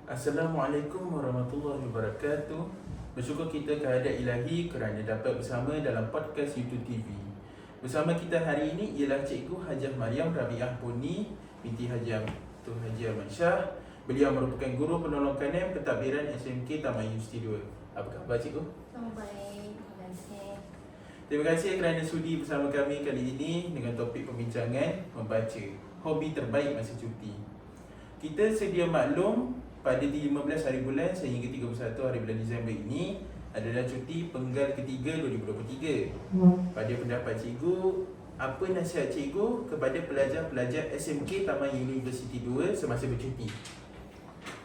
Assalamualaikum warahmatullahi wabarakatuh. Bersyukur kita kehadirat ilahi kerana dapat bersama dalam podcast YouTube TV. Bersama kita hari ini ialah Cikgu Hajah Mariam Rabiah Puni binti Haji Tun Haji Ahmad Shah. Beliau merupakan guru penolong kanan pentadbiran SMK Taman Universiti 2. Apa khabar Cikgu? Baik, terima kasih. Terima kasih kerana sudi bersama kami kali ini dengan topik pembincangan membaca, hobi terbaik masa cuti. Kita sedia maklum pada 15 hari bulan sehingga 31 hari bulan Disember ini adalah cuti penggal ketiga 2023. Pada pendapat cikgu, apa nasihat cikgu kepada pelajar-pelajar SMK Taman Universiti 2 semasa bercuti?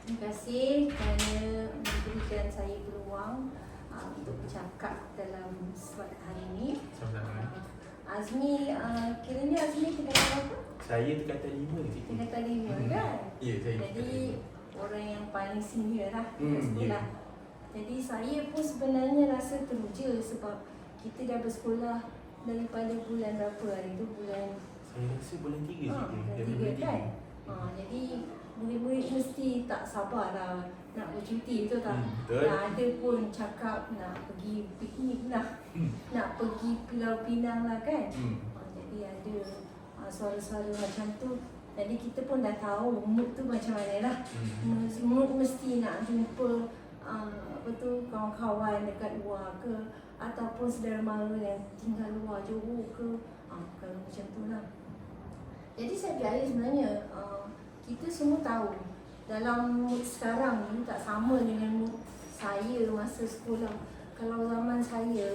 Terima kasih kerana memberikan saya peluang untuk bercakap dalam kesempatan hari ini. Sama-sama. Azmi, kiranya Azmi tingkatan apa? Saya tingkatan 5 cikgu. Tingkatan 5 kan? Ya, saya Jadi orang yang paling senior lah di ya. sekolah. Jadi saya pun sebenarnya rasa teruja sebab kita dah bersekolah daripada bulan berapa hari tu? Bulan Saya rasa bulan 3 cikgu. bulan 3 kan? Jadi murid-murid mesti tak sabar lah nak bercuti, betul tak? Betul. Ada pun cakap nak pergi piknik lah, nak pergi Pulau Pinang lah kan? Jadi ada suara-suara macam tu. Jadi kita pun dah tahu mood tu macam mana lah. Mood mesti nak jumpa kawan-kawan dekat luar ke, ataupun saudara mara yang tinggal luar Johor ke, kalau macam tu lah. Jadi saya percaya sebenarnya kita semua tahu dalam mood sekarang ni tak sama dengan mood saya masa sekolah. Kalau zaman saya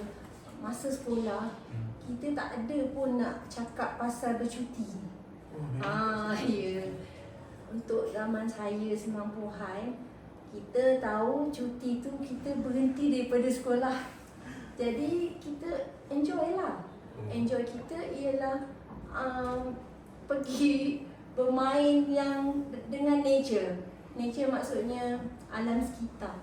masa sekolah, kita tak ada pun nak cakap pasal bercuti. Ya. Untuk zaman saya 90-an, kita tahu cuti tu kita berhenti daripada sekolah. Jadi kita enjoy lah. Enjoy kita ialah pergi bermain yang dengan nature. Nature maksudnya alam sekitar.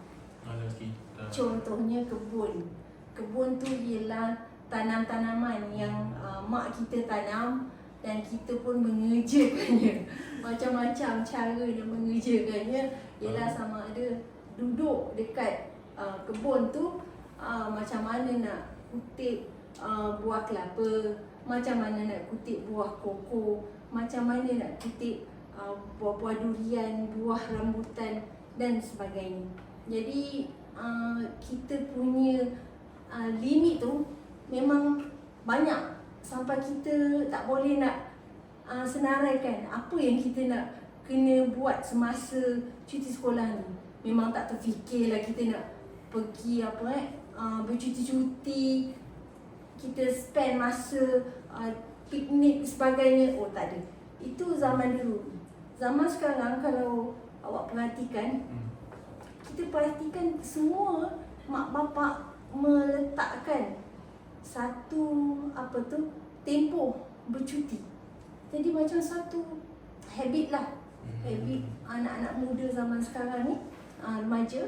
Alam sekitar. Contohnya kebun. Kebun tu ialah tanam-tanaman yang mak kita tanam dan kita pun mengerjakannya. Macam-macam cara dia mengerjakannya ialah sama ada duduk dekat kebun tu, macam mana nak kutip buah kelapa, macam mana nak kutip buah koko, macam mana nak kutip buah-buah durian, buah rambutan dan sebagainya. Jadi kita punya limit tu memang banyak sampai kita tak boleh nak senaraikan apa yang kita nak kena buat semasa cuti sekolah ni. Memang tak terfikirlah kita nak pergi bercuti-cuti, kita spend masa piknik sebagainya. Oh, tak ada. Itu zaman dulu. Zaman sekarang kalau awak perhatikan, kita perhatikan semua mak bapak meletakkan satu tempoh bercuti. Jadi macam satu habit lah. Habit anak-anak muda zaman sekarang ni, remaja,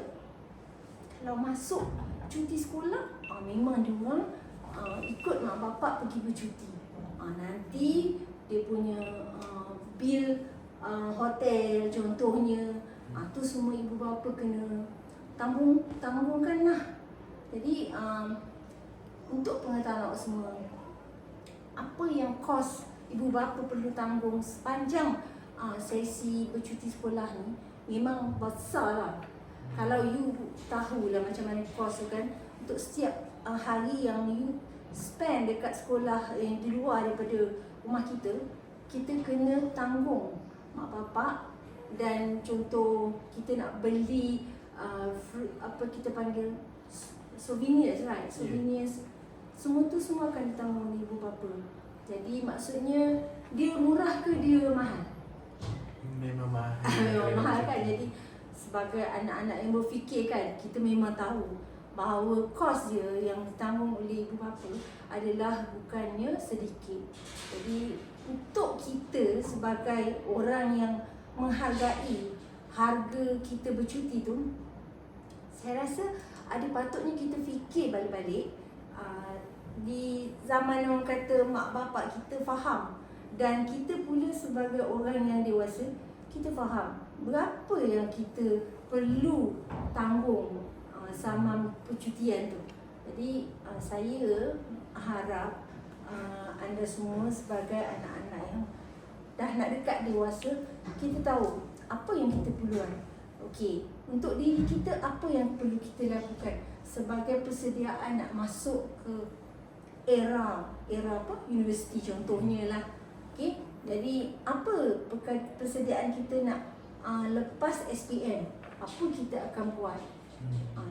kalau masuk cuti sekolah, memang dia orang ikut mak bapak pergi bercuti. Nanti dia punya bil hotel contohnya, tu semua ibu bapa kena tanggungan lah. Jadi untuk pengetahuan awak semua, apa yang kos ibu bapa perlu tanggung sepanjang sesi bercuti sekolah ni memang besar lah. Kalau you tahulah macam mana kos tu kan, untuk setiap hari yang you spend dekat sekolah yang di luar daripada rumah kita, kita kena tanggung mak bapak. Dan contoh kita nak beli kita panggil souvenirs, right? Souvenirs, semua tu semua akan ditanggung oleh ibu bapa. Jadi maksudnya dia murah ke dia mahal? Memang mahal. Memang mahal kan. Jadi sebagai anak-anak yang berfikir kan, kita memang tahu bahawa kos dia yang ditanggung oleh ibu bapa adalah bukannya sedikit. Jadi untuk kita sebagai orang yang menghargai harga kita bercuti tu, saya rasa ada patutnya kita fikir balik-balik. Di zaman orang kata mak bapak kita faham, dan kita pula sebagai orang yang dewasa, kita faham berapa yang kita perlu tanggung sama percutian tu. Jadi saya harap anda semua sebagai anak-anak yang dah nak dekat dewasa, kita tahu apa yang kita perlukan. Okey, untuk diri kita apa yang perlu kita lakukan sebagai persediaan nak masuk ke era apa? Universiti contohnya lah. Okey, jadi apa persediaan kita nak lepas SPM? Apa kita akan buat?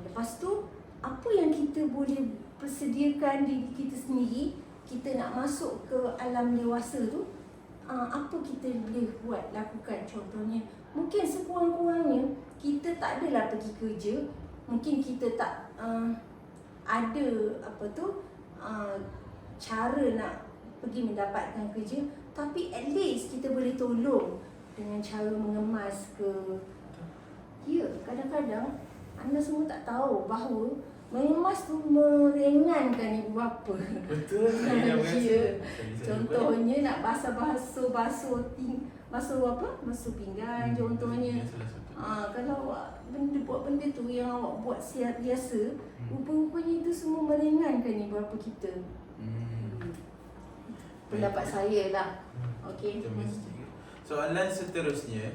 Lepas tu apa yang kita boleh persediakan diri kita sendiri, kita nak masuk ke alam dewasa tu, apa kita boleh buat, lakukan. Contohnya, mungkin sekurang-kurangnya kita tak adalah pergi kerja, mungkin kita tak ada cara nak pergi mendapatkan kerja, tapi at least kita boleh tolong dengan cara mengemas ke. Ya, kadang-kadang anda semua tak tahu bahawa mengemas tu meringankan ibu bapa. Betul, saya dah Ya. berasa. Contohnya nak basuh pinggan contohnya. Kalau awak buat benda tu yang awak buat biasa, rupa-rupanya itu semua meringankan ibu bapa kita. Pendapat saya lah. Okey. Soalan seterusnya,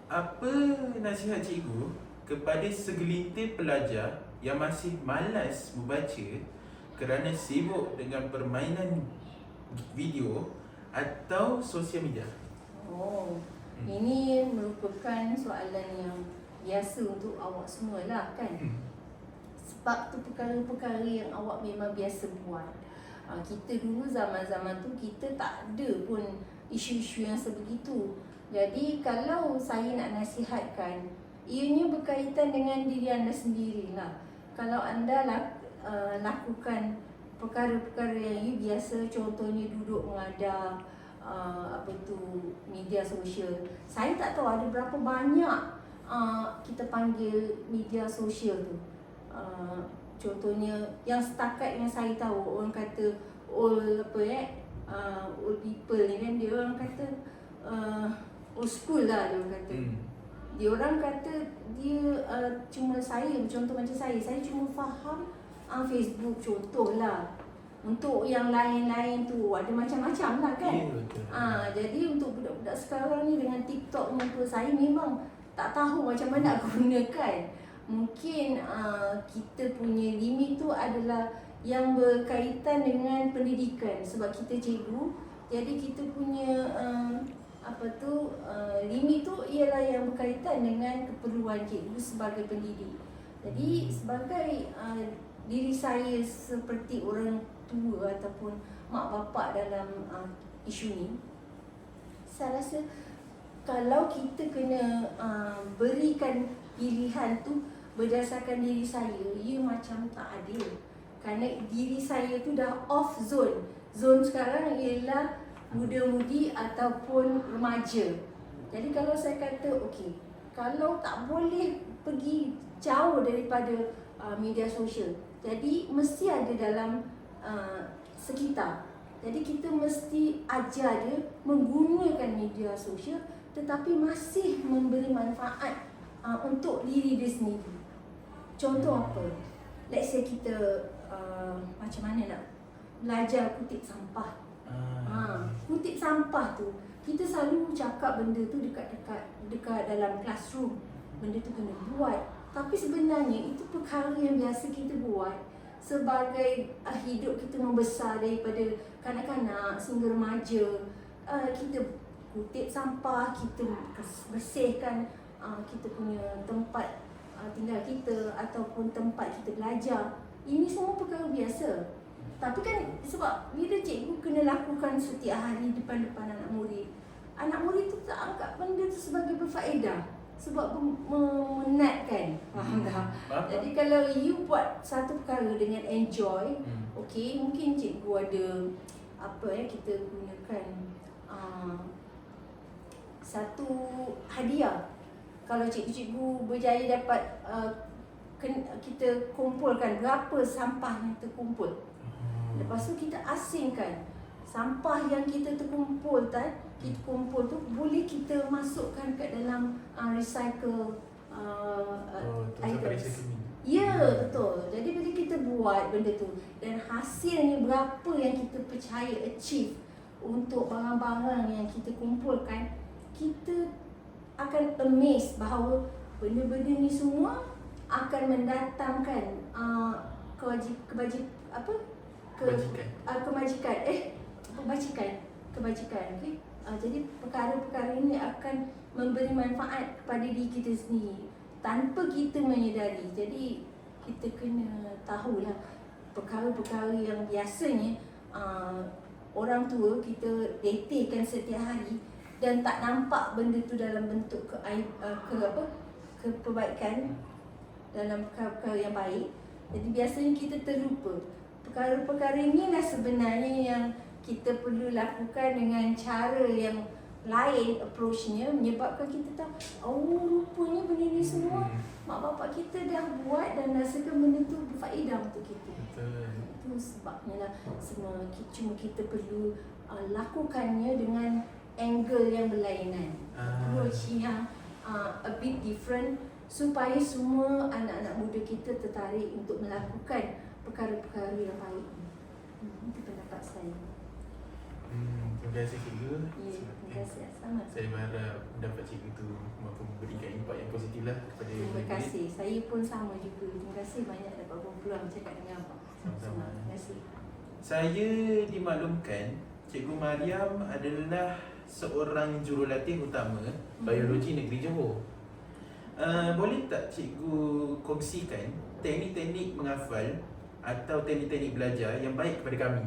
apa nasihat cikgu kepada segelintir pelajar yang masih malas membaca kerana sibuk dengan permainan video atau sosial media? Ini merupakan soalan yang biasa untuk awak semua lah kan. Sebab tu perkara-perkara yang awak memang biasa buat. Kita dulu zaman-zaman tu kita tak ada pun isu-isu yang sebegitu. Jadi kalau saya nak nasihatkan, ianya berkaitan dengan diri anda sendirilah. Kalau anda lakukan perkara-perkara yang you biasa, contohnya duduk mengadap media sosial. Saya tak tahu ada berapa banyak kita panggil media sosial tu. Contohnya yang setakat yang saya tahu, orang kata old people ni kan, dia orang kata old school lah dia orang kata. Dia orang kata dia cuma contoh macam saya cuma faham Facebook contohlah. Untuk yang lain-lain tu ada macam-macam lah kan. Jadi untuk budak-budak sekarang ni dengan TikTok ni tu, saya memang tak tahu macam mana nak gunakan. Mungkin kita punya limit tu adalah yang berkaitan dengan pendidikan, sebab kita cikgu. Jadi kita punya limit tu ialah yang berkaitan dengan keperluan cikgu sebagai pendidik. Jadi sebagai diri saya seperti orang tua ataupun mak bapak dalam isu ni, saya rasa kalau kita kena berikan pilihan tu berdasarkan diri saya, ia macam tak adil. Kerana diri saya tu dah off zone. Zone sekarang ialah muda-mudi ataupun remaja. Jadi kalau saya kata okey, kalau tak boleh pergi jauh daripada media sosial, jadi mesti ada dalam sekitar. Jadi kita mesti ajar dia menggunakan media sosial tetapi masih memberi manfaat untuk diri dia sendiri. Contoh apa? Let's say kita macam mana nak belajar kutip sampah. Kutip sampah tu, kita selalu cakap benda tu dekat dalam classroom. Benda tu kena buat. Tapi sebenarnya itu perkara yang biasa kita buat sebagai hidup kita membesar daripada kanak-kanak sehingga remaja. Kita kutip sampah, kita bersihkan kita punya tempat tinggal kita ataupun tempat kita belajar. Ini semua perkara biasa. Tapi kan sebab bila cikgu kena lakukan setiap hari depan-depan anak murid tu tak anggap benda tu sebagai berfaedah, sebab memenatkan. Faham tak? Jadi kalau you buat satu perkara dengan enjoy, okey, mungkin cikgu ada kita gunakan satu hadiah. Kalau cikgu-cikgu berjaya dapat kita kumpulkan berapa sampah yang terkumpul. Lepas tu kita asingkan sampah yang kita terkumpul kita kumpul tu boleh kita masukkan ke dalam recycle items. Ya, betul. Jadi bila kita buat benda tu dan hasilnya berapa yang kita percaya achieve untuk barang-barang yang kita kumpulkan, kita akan amazed bahawa benda-benda ni semua akan mendatangkan kebajikan. Okey. Jadi perkara-perkara ini akan memberi manfaat kepada diri kita sendiri tanpa kita menyedari. Jadi kita kena tahulah perkara-perkara yang biasanya orang tua kita detikkan setiap hari dan tak nampak benda tu dalam bentuk kebaikan, dalam perkara-perkara yang baik. Jadi biasanya kita terlupa. Perkara-perkara inilah sebenarnya yang kita perlu lakukan dengan cara yang lain, approach-nya, menyebabkan kita tahu, oh rupanya benda ni semua mak bapak kita dah buat dan rasakan benda tu berfaedah untuk kita. Betul. Itu sebabnya lah cuma kita perlu lakukannya dengan angle yang berlainan, approach yang a bit different, supaya semua anak-anak muda kita tertarik untuk melakukan perkara-perkara yang baik. Itu pendapat saya. Terima kasih cikgu. Ya, terima kasih. Sama. Saya berharap pendapat cikgu tu mampu memberikan impak yang positif lah kepada Terima murid-murid. kasih. Saya pun sama juga. Terima kasih banyak dapat berpeluang cakap dengan abang. Sama-sama. Terima kasih. Saya dimaklumkan Cikgu Mariam adalah seorang jurulatih utama biologi negeri Johor. Boleh tak cikgu kongsikan teknik-teknik menghafal atau teknik-teknik belajar yang baik kepada kami?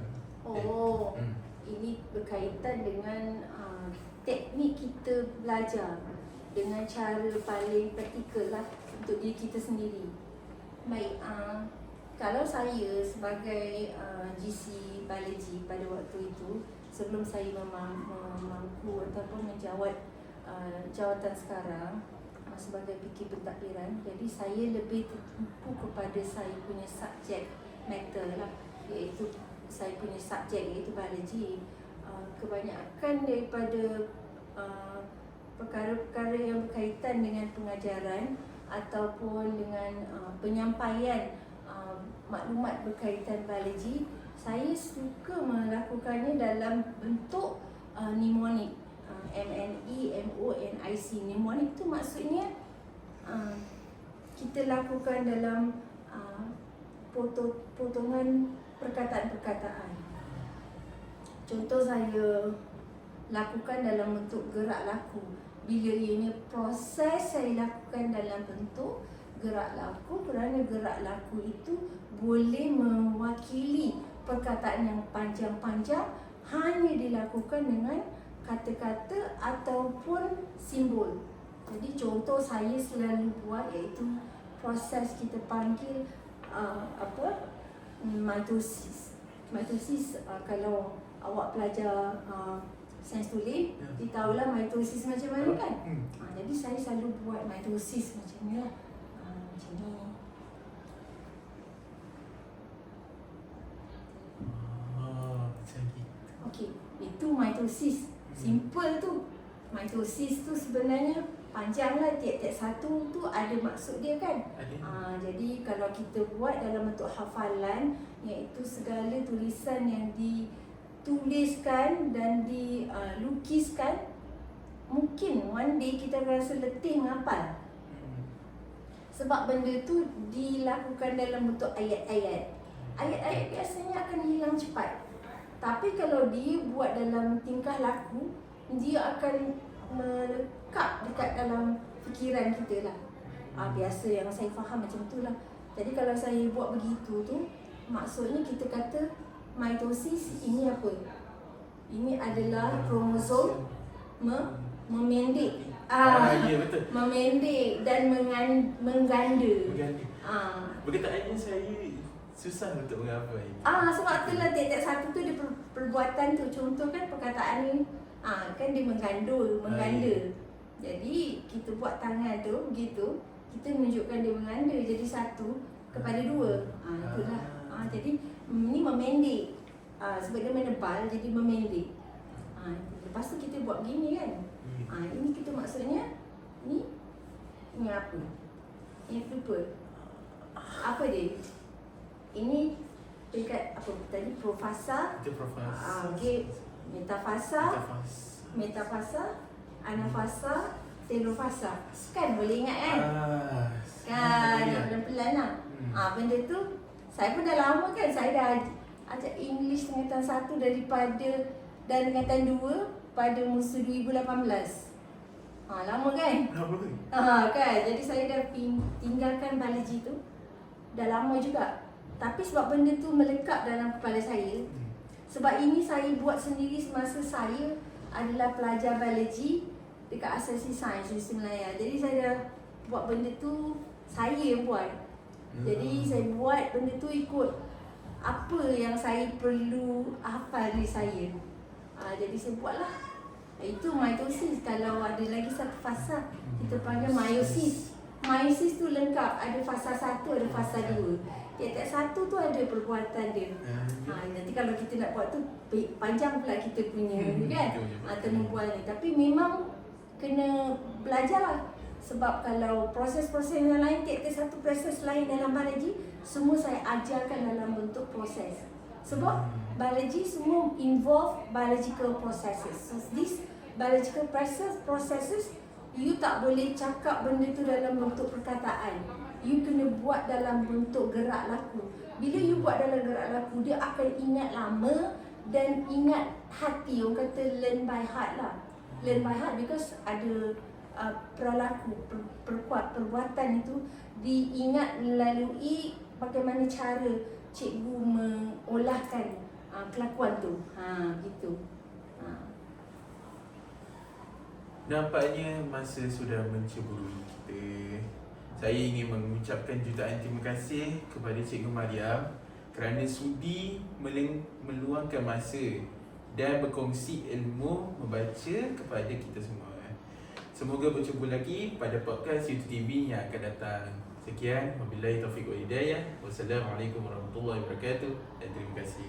Ini berkaitan dengan teknik kita belajar dengan cara paling praktikal lah untuk diri kita sendiri. Baik, kalau saya sebagai GC biologi pada waktu itu, sebelum saya mampu ataupun menjawat jawatan sekarang sebagai fikir pentadbiran, jadi saya lebih tertumpu kepada saya punya subjek matter lah, iaitu saya punya subjek iaitu biologi. Kebanyakan daripada perkara-perkara yang berkaitan dengan pengajaran ataupun dengan penyampaian maklumat berkaitan biologi, saya suka melakukannya dalam bentuk mnemonik, MNEMONIC. Mnemonik tu maksudnya kita lakukan dalam potongan perkataan-perkataan. Contoh saya lakukan dalam bentuk gerak laku. Bila ianya proses saya lakukan dalam bentuk gerak laku, kerana gerak laku itu boleh mewakili perkataan yang panjang-panjang, hanya dilakukan dengan kata-kata ataupun simbol. Jadi contoh saya selalu buat iaitu proses kita panggil mitosis. Mitosis kalau awak pelajar sains tulis, ditahulah mitosis macam mana kan? Jadi saya selalu buat mitosis macam ni lah. Macam ni. Macam gitu. Okey, itu mitosis. Simple tu. Mitosis tu sebenarnya panjang lah, tiap-tiap satu tu ada maksud dia kan. Jadi kalau kita buat dalam bentuk hafalan, iaitu segala tulisan yang dituliskan dan dilukiskan, mungkin one day kita rasa letih menghafal. Sebab benda tu dilakukan dalam bentuk ayat-ayat. Ayat-ayat biasanya akan hilang cepat. Tapi kalau dia buat dalam tingkah laku, dia akan melekat dekat dalam fikiran kita lah. Biasa yang saya faham macam tu lah. Jadi kalau saya buat begitu tu, maksudnya kita kata mitosis ini apa? Ini adalah kromosom memendek. Ya, betul. Memendek dan mengganda. Perkataannya saya susah untuk menghafal. Sebab itulah tiap-tiap satu tu dia perbuatan tu. Contoh kan perkataan ni, kan dia mengganda. Jadi kita buat tangan tu begitu, kita menunjukkan dia mengganda jadi satu kepada dua. Itulah. Jadi ini memendek. Sebab dia menebal jadi memendek. Lepas tu kita buat gini kan. Ini kita maksudnya ni apa? Ini lupa. Apa dia? Ini dekat apa tadi profasa. Itu profas. Okey. Metafasa, anafasa, telofasa. Kan boleh ingat kan? Kan pelan-pelan lah. Benda tu saya pun dah lama kan, saya dah ajak English tingkatan 1 daripada dan tingkatan 2 pada musim 2018. Lama kan? Kan, jadi saya dah tinggalkan biologi tu dah lama juga. Tapi sebab benda tu melekat dalam kepala saya. Sebab ini saya buat sendiri semasa saya adalah pelajar biologi dekat Asasi Sains Universiti Malaya. Jadi saya dah buat benda tu, saya yang buat. Jadi saya buat benda tu ikut apa yang saya perlu hafal dari saya. Jadi saya buatlah. Itu mitosis. Kalau ada lagi satu fasa, kita panggil meiosis. Meiosis tu lengkap, ada fasa 1, ada fasa 2. Tiap-tiap satu tu ada perbuatan dia. Nanti kalau kita nak buat tu panjang pula kita punya kan temubual ni. Tapi memang kena belajar lah. Sebab kalau proses-proses yang lain, tiap-tiap satu proses lain dalam biologi, semua saya ajarkan dalam bentuk proses. Sebab biologi semua involve biological processes. So this biological processes, you tak boleh cakap benda tu dalam bentuk perkataan. You kena buat dalam bentuk gerak laku. Bila you buat dalam gerak laku, dia akan ingat lama dan ingat hati. Orang kata learn by heart lah. Learn by heart because ada perilaku, perbuatan itu diingat melalui bagaimana cara cikgu mengolahkan kelakuan tu. Gitu. Nampaknya masa sudah menceburui kita. Saya ingin mengucapkan jutaan terima kasih kepada Cikgu Mariam kerana sudi meluangkan masa dan berkongsi ilmu membaca kepada kita semua. Semoga berjumpa lagi pada podcast YouTube TV yang akan datang. Sekian, wabillahi taufiq wal hidayah. Wassalamualaikum warahmatullahi wabarakatuh dan terima kasih.